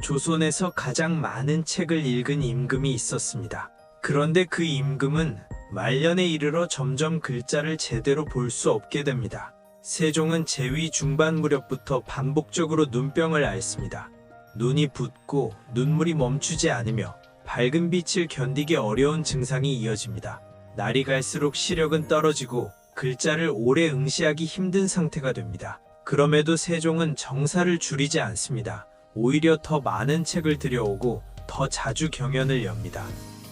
조선에서 가장 많은 책을 읽은 임금이 있었습니다. 그런데 그 임금은 말년에 이르러 점점 글자를 제대로 볼 수 없게 됩니다. 세종은 제위 중반 무렵부터 반복적으로 눈병을 앓습니다. 눈이 붓고 눈물이 멈추지 않으며 밝은 빛을 견디기 어려운 증상이 이어집니다. 날이 갈수록 시력은 떨어지고 글자를 오래 응시하기 힘든 상태가 됩니다. 그럼에도 세종은 정사를 줄이지 않습니다. 오히려 더 많은 책을 들여오고 더 자주 경연을 엽니다.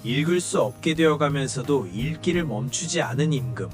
읽을 수 없게 되어가면서도 읽기를 멈추지 않은 임금.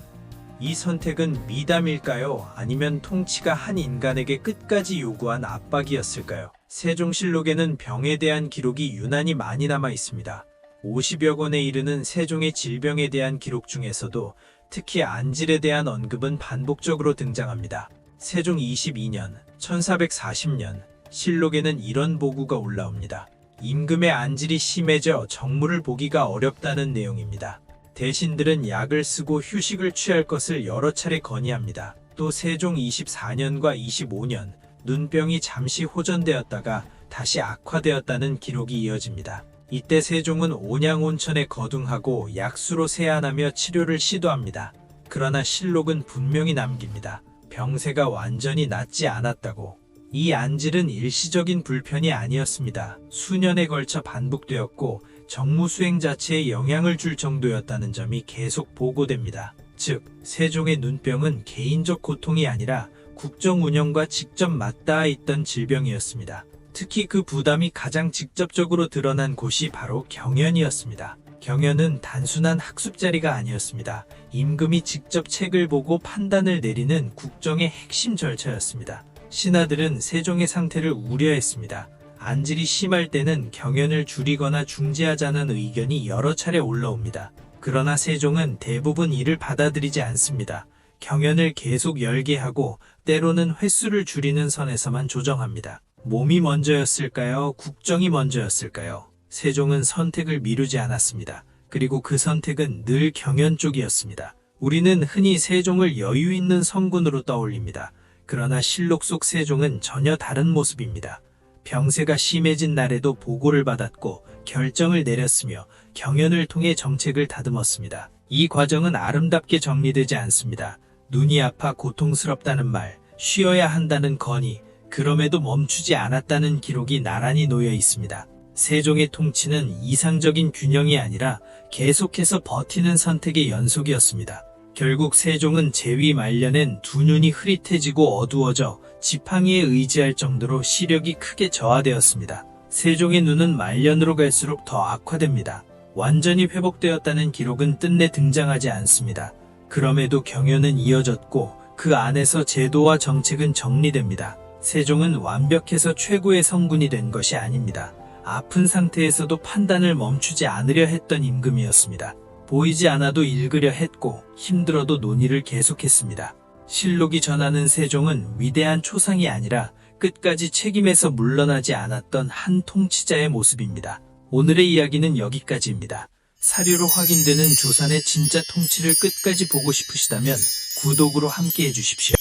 이 선택은 미담일까요? 아니면 통치가 한 인간에게 끝까지 요구한 압박이었을까요? 세종실록에는 병에 대한 기록이 유난히 많이 남아 있습니다. 50여 권에 이르는 세종의 질병에 대한 기록 중에서도 특히 안질에 대한 언급은 반복적으로 등장합니다. 세종 22년, 1440년, 실록에는 이런 보고가 올라옵니다. 임금의 안질이 심해져 정무를 보기가 어렵다는 내용입니다. 대신들은 약을 쓰고 휴식을 취할 것을 여러 차례 건의합니다. 또 세종 24년과 25년, 눈병이 잠시 호전되었다가 다시 악화되었다는 기록이 이어집니다. 이때 세종은 온양온천에 거둥하고 약수로 세안하며 치료를 시도합니다. 그러나 실록은 분명히 남깁니다. 병세가 완전히 낫지 않았다고. 이 안질은 일시적인 불편이 아니었습니다. 수년에 걸쳐 반복되었고 정무 수행 자체에 영향을 줄 정도였다는 점이 계속 보고됩니다. 즉, 세종의 눈병은 개인적 고통이 아니라 국정 운영과 직접 맞닿아 있던 질병이었습니다. 특히 그 부담이 가장 직접적으로 드러난 곳이 바로 경연이었습니다. 경연은 단순한 학습 자리가 아니었습니다. 임금이 직접 책을 보고 판단을 내리는 국정의 핵심 절차였습니다. 신하들은 세종의 상태를 우려했습니다. 안질이 심할 때는 경연을 줄이거나 중지하자는 의견이 여러 차례 올라옵니다. 그러나 세종은 대부분 이를 받아들이지 않습니다. 경연을 계속 열게 하고 때로는 횟수를 줄이는 선에서만 조정합니다. 몸이 먼저였을까요? 국정이 먼저였을까요? 세종은 선택을 미루지 않았습니다. 그리고 그 선택은 늘 경연 쪽이었습니다. 우리는 흔히 세종을 여유 있는 성군으로 떠올립니다. 그러나 실록 속 세종은 전혀 다른 모습입니다. 병세가 심해진 날에도 보고를 받았고 결정을 내렸으며 경연을 통해 정책을 다듬었습니다. 이 과정은 아름답게 정리되지 않습니다. 눈이 아파 고통스럽다는 말, 쉬어야 한다는 건의, 그럼에도 멈추지 않았다는 기록이 나란히 놓여 있습니다. 세종의 통치는 이상적인 균형이 아니라 계속해서 버티는 선택의 연속이었습니다. 결국 세종은 제위 말년엔 두 눈이 흐릿해지고 어두워져 지팡이에 의지할 정도로 시력이 크게 저하되었습니다. 세종의 눈은 말년으로 갈수록 더 악화됩니다. 완전히 회복되었다는 기록은 뜬내 등장하지 않습니다. 그럼에도 경연은 이어졌고 그 안에서 제도와 정책은 정리됩니다. 세종은 완벽해서 최고의 성군이 된 것이 아닙니다. 아픈 상태에서도 판단을 멈추지 않으려 했던 임금이었습니다. 보이지 않아도 읽으려 했고 힘들어도 논의를 계속했습니다. 실록이 전하는 세종은 위대한 초상이 아니라 끝까지 책임에서 물러나지 않았던 한 통치자의 모습입니다. 오늘의 이야기는 여기까지입니다. 사료로 확인되는 조선의 진짜 통치를 끝까지 보고 싶으시다면 구독으로 함께 해주십시오.